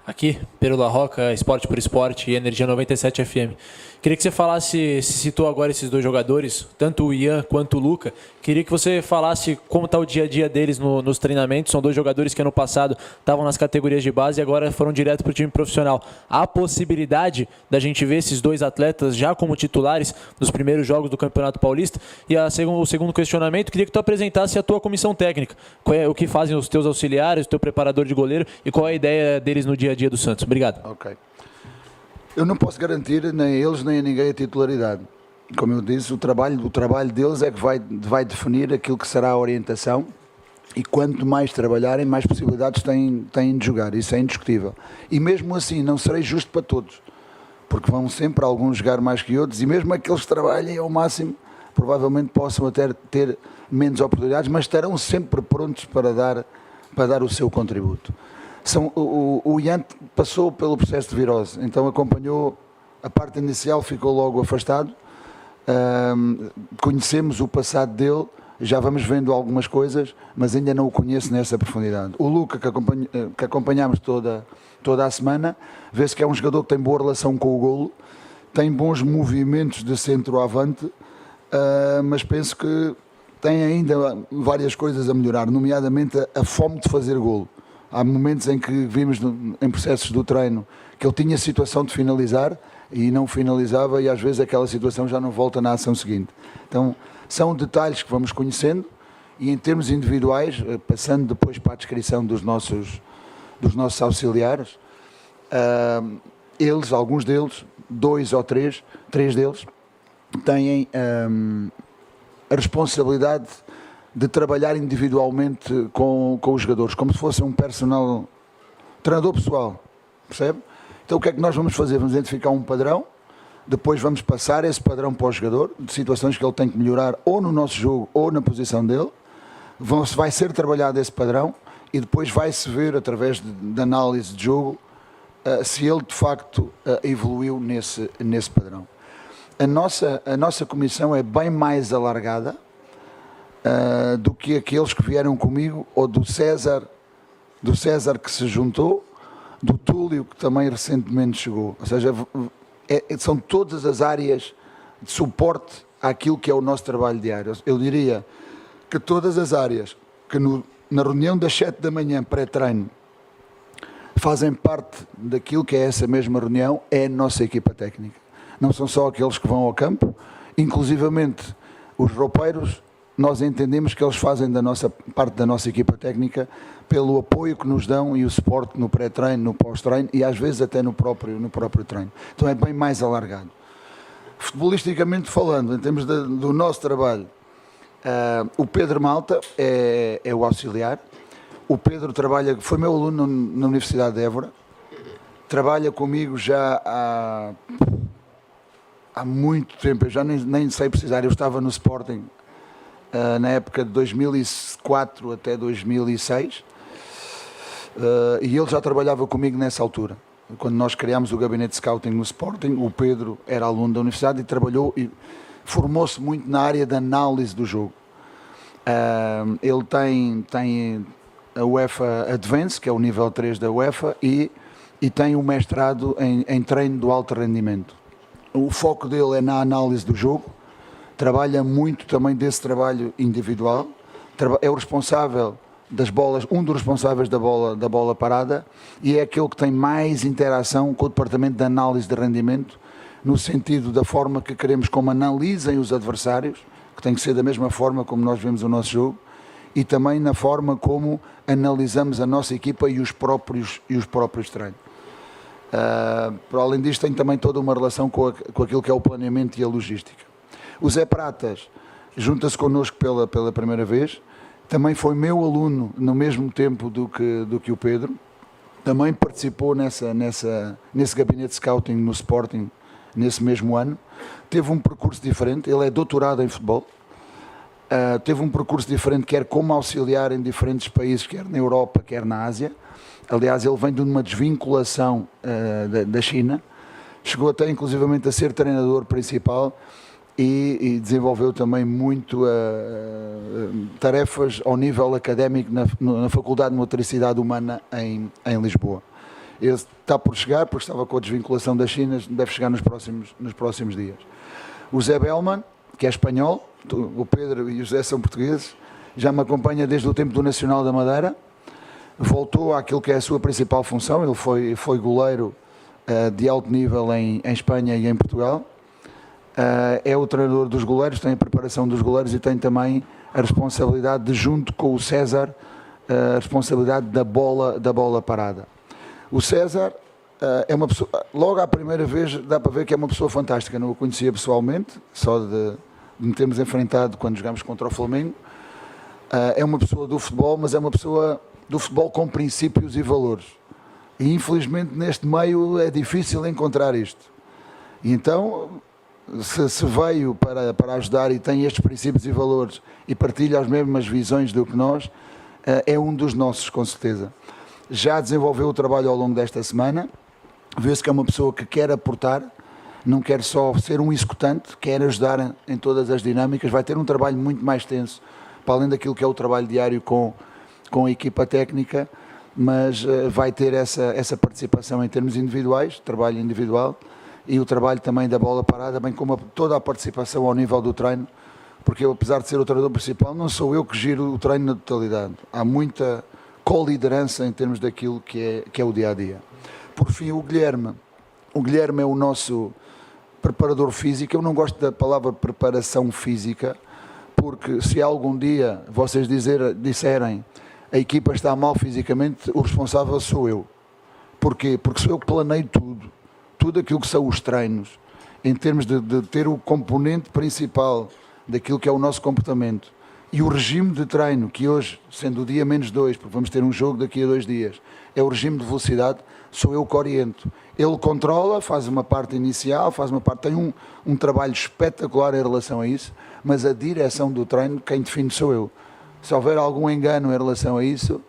Aqui, Pedro La Roca, Esporte por Esporte e Energia 97 FM. Queria que você falasse, se citou agora esses dois jogadores, tanto o Ian quanto o Luca. Queria que você falasse como está o dia a dia deles nos treinamentos. São dois jogadores que ano passado estavam nas categorias de base e agora foram direto para o time profissional. Há a possibilidade da gente ver esses dois atletas já como titulares nos primeiros jogos do Campeonato Paulista? E o segundo questionamento, queria que tu apresentasse a tua comissão técnica. O que fazem os teus auxiliares, o teu preparador de goleiro e qual é a ideia deles no dia a dia do Santos. Obrigado. Ok. Eu não posso garantir nem a eles nem a ninguém a titularidade. Como eu disse, o trabalho deles é que vai definir aquilo que será a orientação, e quanto mais trabalharem, mais possibilidades têm de jogar. Isso é indiscutível. E mesmo assim, não serei justo para todos, porque vão sempre alguns jogar mais que outros, e mesmo aqueles que trabalhem ao máximo, provavelmente possam até ter menos oportunidades, mas estarão sempre prontos para dar o seu contributo. O Ian passou pelo processo de virose, então acompanhou a parte inicial, ficou logo afastado. Conhecemos o passado dele, já vamos vendo algumas coisas, mas ainda não o conheço nessa profundidade. O Luca, que acompanhamos toda a semana, vê-se que é um jogador que tem boa relação com o golo, tem bons movimentos de centroavante, mas penso que tem ainda várias coisas a melhorar, nomeadamente a fome de fazer golo. Há momentos em que vimos em processos do treino que ele tinha situação de finalizar e não finalizava, e às vezes aquela situação já não volta na ação seguinte. Então são detalhes que vamos conhecendo, e em termos individuais, passando depois para a descrição dos nossos auxiliares, alguns deles, três deles, têm a responsabilidade de trabalhar individualmente com os jogadores, como se fosse um treinador pessoal, percebe? Então o que é que nós vamos fazer? Vamos identificar um padrão, depois vamos passar esse padrão para o jogador, de situações que ele tem que melhorar ou no nosso jogo ou na posição dele, vai ser trabalhado esse padrão, e depois vai-se ver, através de análise de jogo, se ele de facto evoluiu nesse padrão. A nossa comissão é bem mais alargada do que aqueles que vieram comigo, ou do César que se juntou, do Túlio, que também recentemente chegou. Ou seja, são todas as áreas de suporte àquilo que é o nosso trabalho diário. Eu diria que todas as áreas que na reunião das 7 da manhã pré-treino fazem parte daquilo que é essa mesma reunião, é a nossa equipa técnica. Não são só aqueles que vão ao campo, inclusivamente os roupeiros. Nós entendemos que eles fazem parte da nossa equipa técnica pelo apoio que nos dão e o suporte no pré-treino, no pós-treino e às vezes até no próprio treino. Então é bem mais alargado. Futebolisticamente falando, em termos do nosso trabalho, o Pedro Malta é o auxiliar. O Pedro foi meu aluno na Universidade de Évora, trabalha comigo já há muito tempo, eu já nem sei precisar, eu estava no Sporting na época de 2004 até 2006, e ele já trabalhava comigo nessa altura. Quando nós criámos o gabinete de scouting no Sporting, o Pedro era aluno da universidade e trabalhou e formou-se muito na área da análise do jogo. Ele tem a UEFA Advance, que é o nível 3 da UEFA, e tem um mestrado em treino do alto rendimento. O foco dele é na análise do jogo, trabalha muito também desse trabalho individual, é o responsável das bolas, um dos responsáveis da bola parada, e é aquele que tem mais interação com o departamento de análise de rendimento, no sentido da forma que queremos como analisem os adversários, que tem que ser da mesma forma como nós vemos o nosso jogo, e também na forma como analisamos a nossa equipa e os próprios treinos. Para além disto, tem também toda uma relação com aquilo que é o planeamento e a logística. O Zé Pratas junta-se connosco pela primeira vez, também foi meu aluno no mesmo tempo do que o Pedro, também participou nesse gabinete de scouting no Sporting nesse mesmo ano, teve um percurso diferente, ele é doutorado em futebol, teve um percurso diferente, quer como auxiliar em diferentes países, quer na Europa, quer na Ásia. Aliás, ele vem de uma desvinculação da China, chegou até inclusivamente a ser treinador principal e desenvolveu também muito tarefas ao nível académico na Faculdade de Motricidade Humana em Lisboa. Esse está por chegar, porque estava com a desvinculação da China, deve chegar nos próximos dias. O Zé Bellman, que é espanhol, o Pedro e o Zé são portugueses, já me acompanha desde o tempo do Nacional da Madeira, voltou àquilo que é a sua principal função, ele foi goleiro de alto nível em Espanha e em Portugal, é o treinador dos goleiros, tem a preparação dos goleiros e tem também a responsabilidade de, junto com o César, a responsabilidade da bola parada. O César é uma pessoa, logo à primeira vez dá para ver que é uma pessoa fantástica, não o conhecia pessoalmente, só de me termos enfrentado quando jogámos contra o Flamengo. É uma pessoa do futebol, mas é uma pessoa do futebol com princípios e valores. E infelizmente neste meio é difícil encontrar isto. E então, se veio para ajudar e tem estes princípios e valores e partilha as mesmas visões do que nós, é um dos nossos, com certeza. Já desenvolveu o trabalho ao longo desta semana, vê-se que é uma pessoa que quer aportar, não quer só ser um executante, quer ajudar em todas as dinâmicas, vai ter um trabalho muito mais tenso, para além daquilo que é o trabalho diário com a equipa técnica, mas vai ter essa participação em termos individuais, trabalho individual, e o trabalho também da bola parada, bem como toda a participação ao nível do treino, porque eu, apesar de ser o treinador principal, não sou eu que giro o treino na totalidade. Há muita co-liderança em termos daquilo que é o dia-a-dia. Por fim, o Guilherme. O Guilherme é o nosso preparador físico. Eu não gosto da palavra preparação física, porque se algum dia vocês disserem a equipa está mal fisicamente, o responsável sou eu. Porquê? Porque sou eu que planeio tudo aquilo que são os treinos, em termos de ter o componente principal daquilo que é o nosso comportamento. E o regime de treino, que hoje, sendo o dia -2, porque vamos ter um jogo daqui a 2 dias, é o regime de velocidade, sou eu que oriento. Ele controla, faz uma parte inicial, tem um trabalho espetacular em relação a isso, mas a direção do treino, quem define sou eu. Se houver algum engano em relação a isso,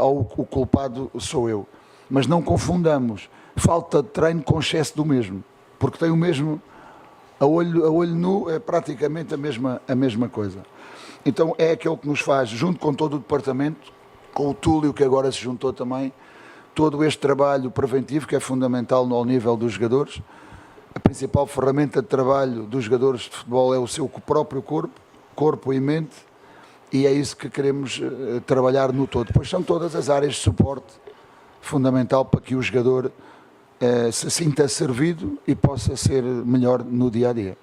ou o culpado sou eu. Mas não confundamos falta de treino com excesso do mesmo, porque tem o mesmo, a olho nu é praticamente a mesma coisa. Então é aquele que nos faz, junto com todo o departamento, com o Túlio que agora se juntou também, todo este trabalho preventivo que é fundamental ao nível dos jogadores. A principal ferramenta de trabalho dos jogadores de futebol é o seu próprio corpo e mente, e é isso que queremos trabalhar no todo. Depois são todas as áreas de suporte fundamental para que o jogador se sinta servido e possa ser melhor no dia-a-dia.